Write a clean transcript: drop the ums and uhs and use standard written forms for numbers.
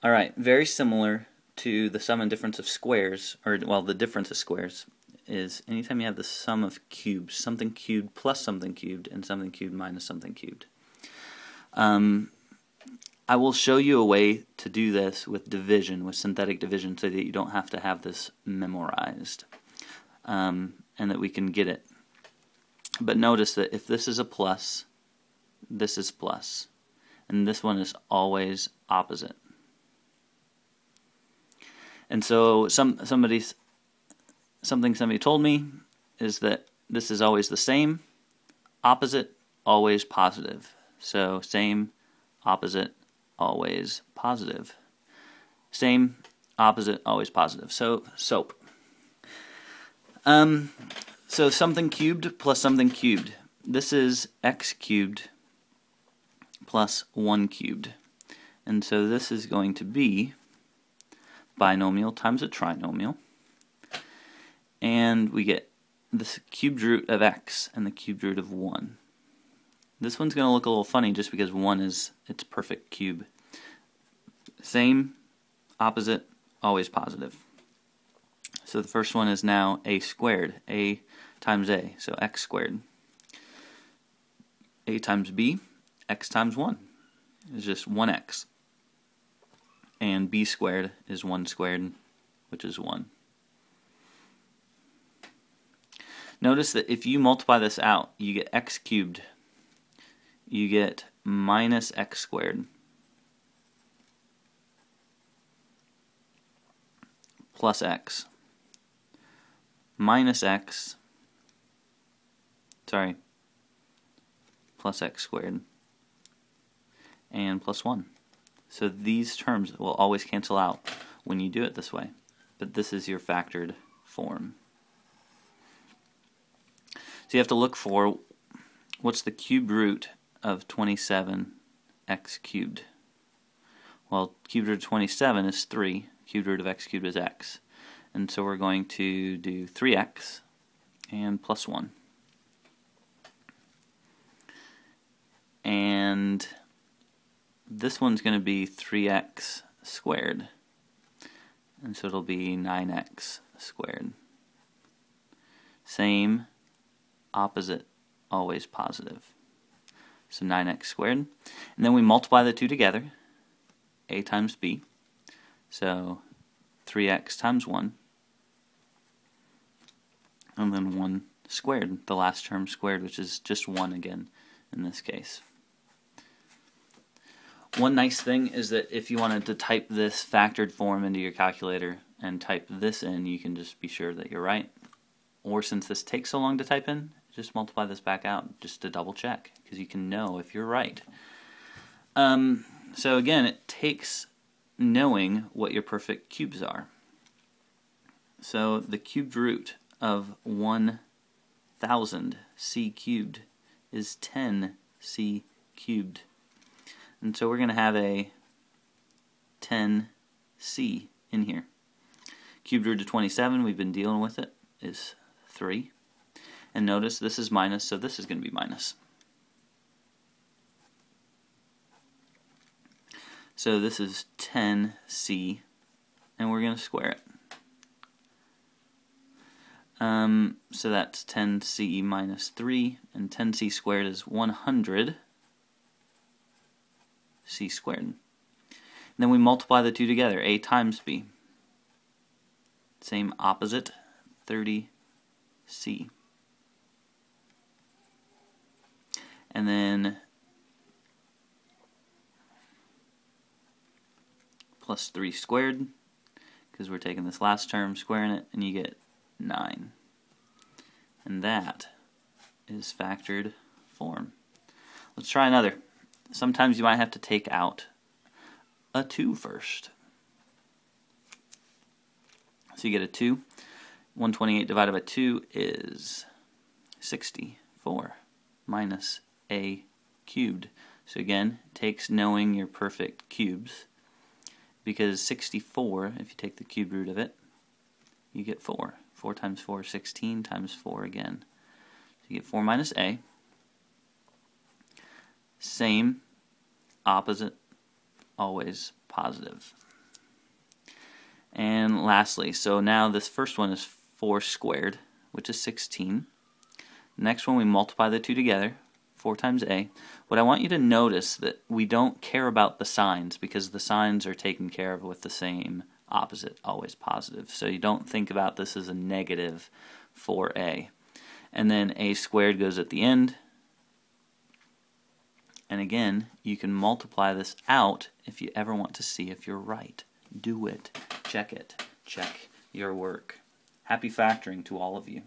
Alright, very similar to the sum and difference of squares, or well, the difference of squares, is anytime you have the sum of cubes, something cubed plus something cubed, and something cubed minus something cubed. I will show you a way to do this with division, with synthetic division, so that you don't have to have this memorized, and that we can get it. But notice that if this is a plus, this is plus, and this one is always opposite. And so somebody told me is that this is always the same, opposite, always positive. So same, opposite, always positive. Same, opposite, always positive. So SOAP. So something cubed plus something cubed. This is x cubed plus 1 cubed. And so this is going to be binomial times a trinomial. And we get the cubed root of x and the cubed root of 1. This one's going to look a little funny just because 1 is its perfect cube. Same, opposite, always positive. So the first one is now a squared, a times a, so x squared. A times b, x times 1 is just 1x. And b squared is 1 squared, which is 1. Notice that if you multiply this out, you get x cubed. You get minus x squared plus x minus x, plus x squared and plus 1. So these terms will always cancel out when you do it this way. But this is your factored form. So you have to look for what's the cube root of 27x cubed. Well, cube root of 27 is 3. Cube root of x cubed is x. And so we're going to do 3x and plus 1. And this one's going to be 3x squared. And so it'll be 9x squared. Same, opposite, always positive. So 9x squared. And then we multiply the two together. A times b. So 3x times 1. And then 1 squared, the last term squared, which is just 1 again in this case. One nice thing is that if you wanted to type this factored form into your calculator and type this in, you can just be sure that you're right. Or since this takes so long to type in, just multiply this back out just to double check, because you can know if you're right. So again, it takes knowing what your perfect cubes are. So the cubed root of 1000 c cubed is 10 c cubed. And so we're going to have a 10c in here. Cubed root of 27, we've been dealing with it, is 3. And notice this is minus, so this is going to be minus. So this is 10c, and we're going to square it. So that's 10c minus 3, and 10c squared is 100 c squared. And then we multiply the two together, a times b. Same opposite, 30c. And then plus 3 squared, because we're taking this last term, squaring it, and you get 9. And that is factored form. Let's try another. Sometimes you might have to take out a 2 first. So you get a 2. 128 divided by 2 is 64 minus a cubed. So again, it takes knowing your perfect cubes, because 64, if you take the cube root of it, you get 4. 4 times 4 is 16 times 4 again. So you get 4 minus a. Same, opposite, always positive. And lastly, so now this first one is 4 squared, which is 16. Next one we multiply the two together, 4 times a. What I want you to notice that we don't care about the signs because the signs are taken care of with the same opposite, always positive. So you don't think about this as a negative 4a. And then a squared goes at the end. And again, you can multiply this out if you ever want to see if you're right. Do it. Check it. Check your work. Happy factoring to all of you.